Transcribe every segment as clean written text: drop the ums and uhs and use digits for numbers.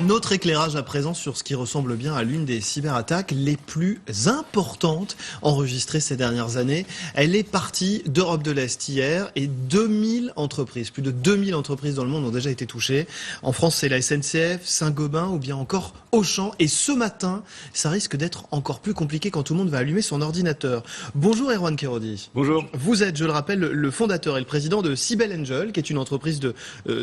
Notre éclairage à présent sur ce qui ressemble bien à l'une des cyberattaques les plus importantes enregistrées ces dernières années. Elle est partie d'Europe de l'Est hier et 2000 entreprises, plus de 2000 entreprises dans le monde ont déjà été touchées. En France, c'est la SNCF, Saint-Gobain ou bien encore Auchan. Et ce matin, ça risque d'être encore plus compliqué quand tout le monde va allumer son ordinateur. Bonjour Erwan Kerodi. Bonjour. Vous êtes, je le rappelle, le fondateur et le président de Cybel Angel, qui est une entreprise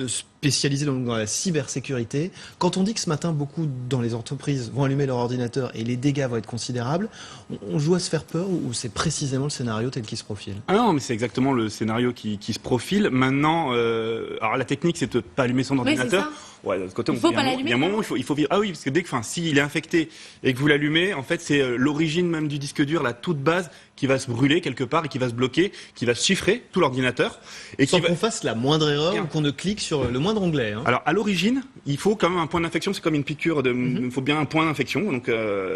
spécialisée dans la cybersécurité. Quand on dit que ce matin, beaucoup dans les entreprises vont allumer leur ordinateur et les dégâts vont être considérables, on joue à se faire peur ou c'est précisément le scénario tel qu'il se profile? Ah non, mais c'est exactement le scénario qui se profile. Maintenant, alors la technique, c'est de ne pas allumer son ordinateur. Oui, ouais, de côté, il faut pas l'allumer. Il y a un moment où il faut vivre. Ah oui, parce que s'il est infecté et que vous l'allumez, en fait, c'est l'origine même du disque dur, la toute base, qui va se brûler quelque part et qui va se bloquer, qui va chiffrer tout l'ordinateur. Et sans qu'on fasse la moindre erreur ou qu'on ne clique sur le moindre onglet. Alors, à l'origine, il faut quand même un point d'infection. C'est comme une piqûre. Il faut bien un point d'infection. Donc,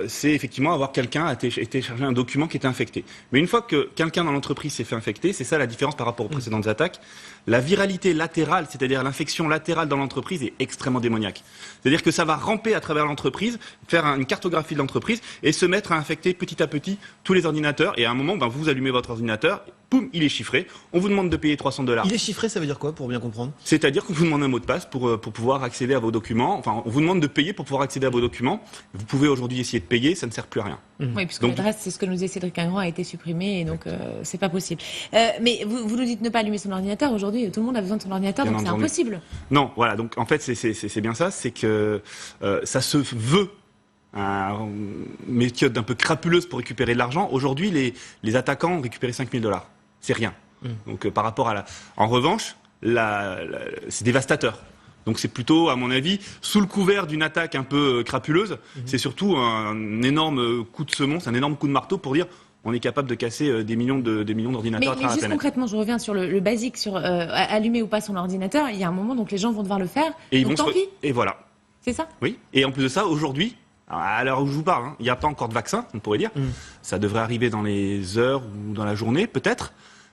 c'est effectivement avoir quelqu'un a téléchargé un document qui était infecté. Mais une fois que quelqu'un dans l'entreprise s'est fait infecter, c'est ça la différence par rapport aux précédentes attaques. La viralité latérale, c'est-à-dire l'infection latérale dans l'entreprise, est extrêmement démoniaque. C'est-à-dire que ça va ramper à travers l'entreprise, faire une cartographie de l'entreprise et se mettre à infecter petit à petit tous les ordinateurs. Et à un moment, vous allumez votre ordinateur, poum, il est chiffré. On vous demande de payer $300. Il est chiffré, ça veut dire quoi, pour bien comprendre? C'est-à-dire qu'on vous demande un mot de passe pour pouvoir accéder à vos documents. Enfin, on vous demande de payer pour pouvoir accéder à vos documents. Vous pouvez aujourd'hui essayer de payer, ça ne sert plus à rien. Oui, puisque l'adresse, c'est ce que nous disait Cédric Ingrand, a été supprimée et donc c'est pas possible. Mais vous nous dites ne pas allumer son ordinateur. Aujourd'hui, tout le monde a besoin de son ordinateur, donc c'est impossible. Non, voilà. Donc en fait, c'est bien ça. C'est que ça se veut une méthode un peu crapuleuse pour récupérer de l'argent. Aujourd'hui, les attaquants ont récupéré $5 000. C'est rien. Donc par rapport à En revanche, c'est dévastateur. Donc c'est plutôt, à mon avis, sous le couvert d'une attaque un peu crapuleuse, c'est surtout un énorme coup de semonce, un énorme coup de marteau pour dire on est capable de casser des millions d'ordinateurs à travers la juste planète. concrètement, je reviens sur le basique, sur allumer ou pas son ordinateur. Il y a un moment, donc les gens vont devoir le faire. Et donc tant pis. Et voilà. C'est ça? Oui. Et en plus de ça, aujourd'hui, à l'heure où je vous parle, il n'y a pas encore de vaccin, on pourrait dire. Ça devrait arriver dans les heures ou dans la journée, peut-être.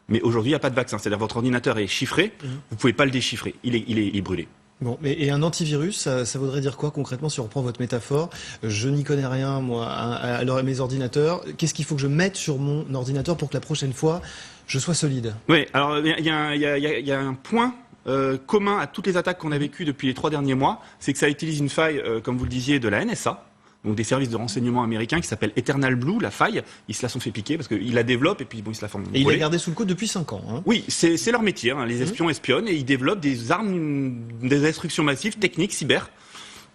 Mais aujourd'hui, il n'y a pas de vaccin. C'est-à-dire votre ordinateur est chiffré, vous ne pouvez pas le déchiffrer. Il est brûlé. Bon, et un antivirus, ça voudrait dire quoi concrètement si on reprend votre métaphore? Je n'y connais rien, moi, à mes ordinateurs. Qu'est-ce qu'il faut que je mette sur mon ordinateur pour que la prochaine fois, je sois solide? Oui, alors il y a un point commun à toutes les attaques qu'on a vécues depuis les 3 derniers mois, c'est que ça utilise une faille, comme vous le disiez, de la NSA. Donc des services de renseignement américains qui s'appellent Eternal Blue, la faille. Ils se la sont fait piquer parce qu'ils la développent et puis ils se la font voler. Et il l'a gardé sous le coude depuis 5 ans. Hein. Oui, c'est leur métier. Les espions espionnent et ils développent des armes, des instructions massives, techniques, cyber.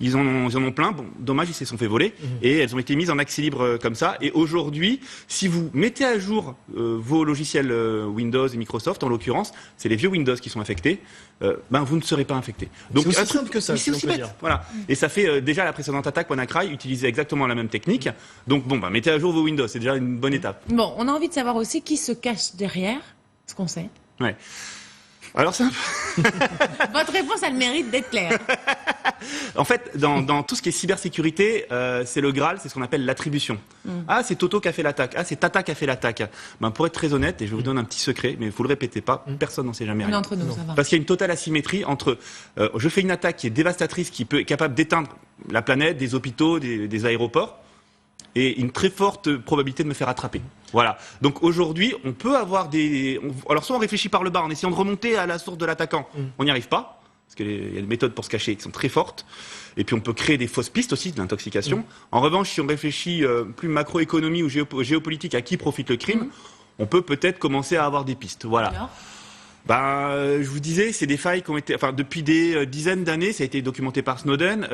Ils en ont plein. Bon, dommage, ils se sont fait voler. Et elles ont été mises en accès libre comme ça. Et aujourd'hui, si vous mettez à jour vos logiciels Windows et Microsoft, en l'occurrence, c'est les vieux Windows qui sont infectés, vous ne serez pas infecté. Donc c'est aussi simple que ça. C'est aussi bête. Voilà. Et ça fait déjà la précédente attaque, WannaCry utilisait exactement la même technique. Donc mettez à jour vos Windows, c'est déjà une bonne étape. Bon, on a envie de savoir aussi qui se cache derrière, ce qu'on sait. Ouais. Alors c'est un peu... Votre réponse a le mérite d'être claire. En fait, dans tout ce qui est cybersécurité, c'est le Graal, c'est ce qu'on appelle l'attribution. Ah, c'est Toto qui a fait l'attaque. Ah, c'est Tata qui a fait l'attaque. Pour être très honnête, et je vous donne un petit secret, mais vous le répétez pas, personne n'en sait jamais rien. Entre nous, ça va. Parce qu'il y a une totale asymétrie entre je fais une attaque qui est dévastatrice, qui est capable d'éteindre la planète, des hôpitaux, des aéroports, et une très forte probabilité de me faire attraper. Voilà. Donc aujourd'hui, on peut avoir alors soit on réfléchit par le bas en essayant de remonter à la source de l'attaquant, on n'y arrive pas, parce qu'il y a des méthodes pour se cacher qui sont très fortes, et puis on peut créer des fausses pistes aussi, de l'intoxication. En revanche, si on réfléchit plus macroéconomie ou géopolitique, à qui profite le crime, on peut peut-être commencer à avoir des pistes. Voilà. Je vous disais, c'est des failles qui ont été... depuis des dizaines d'années, ça a été documenté par Snowden,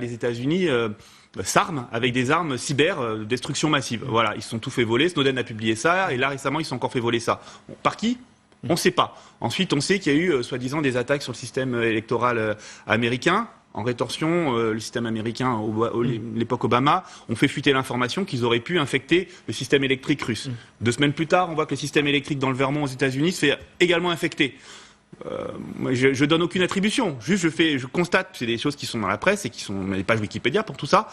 les États-Unis... s'arment avec des armes cyber, destruction massive. Voilà, ils se sont tout fait voler. Snowden a publié ça, et là récemment ils se sont encore fait voler ça. Par qui? On ne sait pas. Ensuite, on sait qu'il y a eu soi-disant des attaques sur le système électoral américain. En rétorsion, le système américain, l'époque Obama, ont fait fuiter l'information qu'ils auraient pu infecter le système électrique russe. 2 semaines plus tard, on voit que le système électrique dans le Vermont aux États-Unis se fait également infecter. Je donne aucune attribution, juste je constate, c'est des choses qui sont dans la presse et qui sont dans les pages Wikipédia pour tout ça,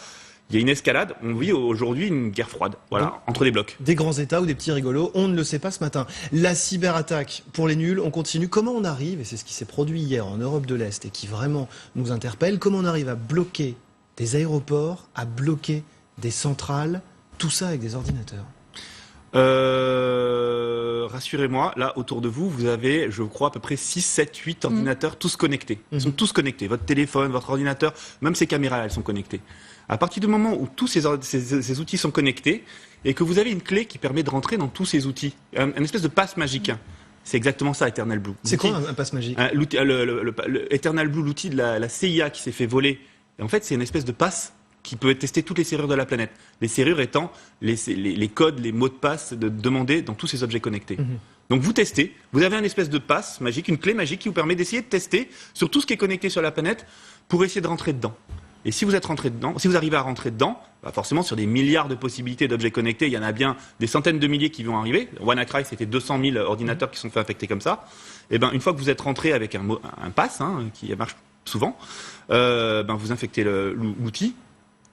Il y a une escalade, on vit aujourd'hui une guerre froide, voilà, entre des blocs. Des grands États ou des petits rigolos, on ne le sait pas ce matin. La cyberattaque pour les nuls, on continue. Comment on arrive, et c'est ce qui s'est produit hier en Europe de l'Est et qui vraiment nous interpelle, comment on arrive à bloquer des aéroports, à bloquer des centrales, tout ça avec des ordinateurs? Rassurez-moi, là, autour de vous, vous avez, je crois, à peu près 6, 7, 8 ordinateurs tous connectés. Ils sont tous connectés. Votre téléphone, votre ordinateur, même ces caméras, elles sont connectées. À partir du moment où tous ces outils sont connectés et que vous avez une clé qui permet de rentrer dans tous ces outils, une espèce de passe magique, c'est exactement ça, Eternal Blue. C'est quoi un passe magique? Le Eternal Blue, l'outil de la CIA qui s'est fait voler, et en fait, c'est une espèce de passe qui peut tester toutes les serrures de la planète. Les serrures étant les codes, les mots de passe demandés dans tous ces objets connectés. Donc vous testez, vous avez une espèce de passe magique, une clé magique qui vous permet d'essayer de tester sur tout ce qui est connecté sur la planète pour essayer de rentrer dedans. Et si vous êtes rentré dedans, si vous arrivez à rentrer dedans, bah forcément sur des milliards de possibilités d'objets connectés, il y en a bien des centaines de milliers qui vont arriver. WannaCry, c'était 200 000 ordinateurs qui sont fait infecter comme ça. Et ben une fois que vous êtes rentré avec un pass qui marche souvent, vous infectez l'outil.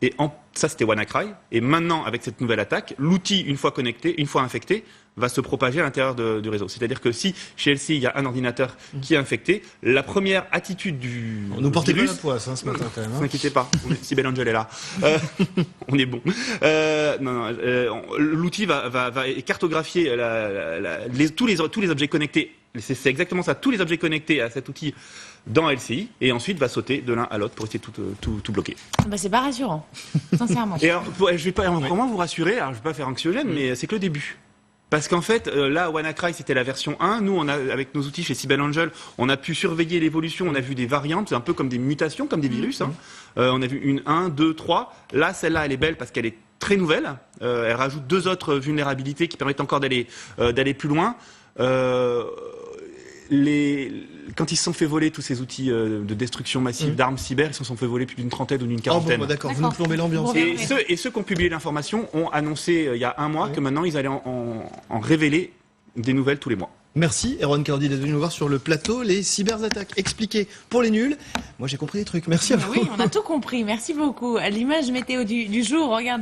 Et ça, c'était WannaCry. Et maintenant, avec cette nouvelle attaque, l'outil, une fois connecté, une fois infecté, va se propager à l'intérieur du réseau. C'est-à-dire que si chez LCI, il y a un ordinateur qui est infecté, la première attitude du On nous portait virus, pas la poisse ce matin quand même. ne vous inquiétez pas, Sibel-Angel est là. On est bon. L'outil va cartographier tous les objets connectés. C'est exactement ça, tous les objets connectés à cet outil dans LCI, et ensuite va sauter de l'un à l'autre pour essayer de tout bloquer. Bah, c'est pas rassurant, sincèrement. Et alors, je vais pas vraiment vous rassurer, alors je vais pas faire anxiogène, mais c'est que le début. Parce qu'en fait, là, WannaCry, c'était la version 1. Nous, avec nos outils chez Sibel-Angel, on a pu surveiller l'évolution. On a vu des variantes, c'est un peu comme des mutations, comme des virus. On a vu une 1, 2, 3. Là, celle-là, elle est belle parce qu'elle est très nouvelle. Elle rajoute 2 autres vulnérabilités qui permettent encore d'aller plus loin. Quand ils se sont fait voler tous ces outils de destruction massive d'armes cyber, ils se sont fait voler plus d'une trentaine ou d'une quarantaine. D'accord, vous nous plombez l'ambiance. Et ceux qui ont publié l'information ont annoncé il y a un mois que maintenant ils allaient en révéler des nouvelles tous les mois. Merci, Erwan Cordy d'être venu nous voir sur le plateau. Les cyberattaques expliquées pour les nuls. Moi, j'ai compris des trucs. Merci à vous. Oui, on a tout compris. Merci beaucoup. À l'image météo du jour, regardez.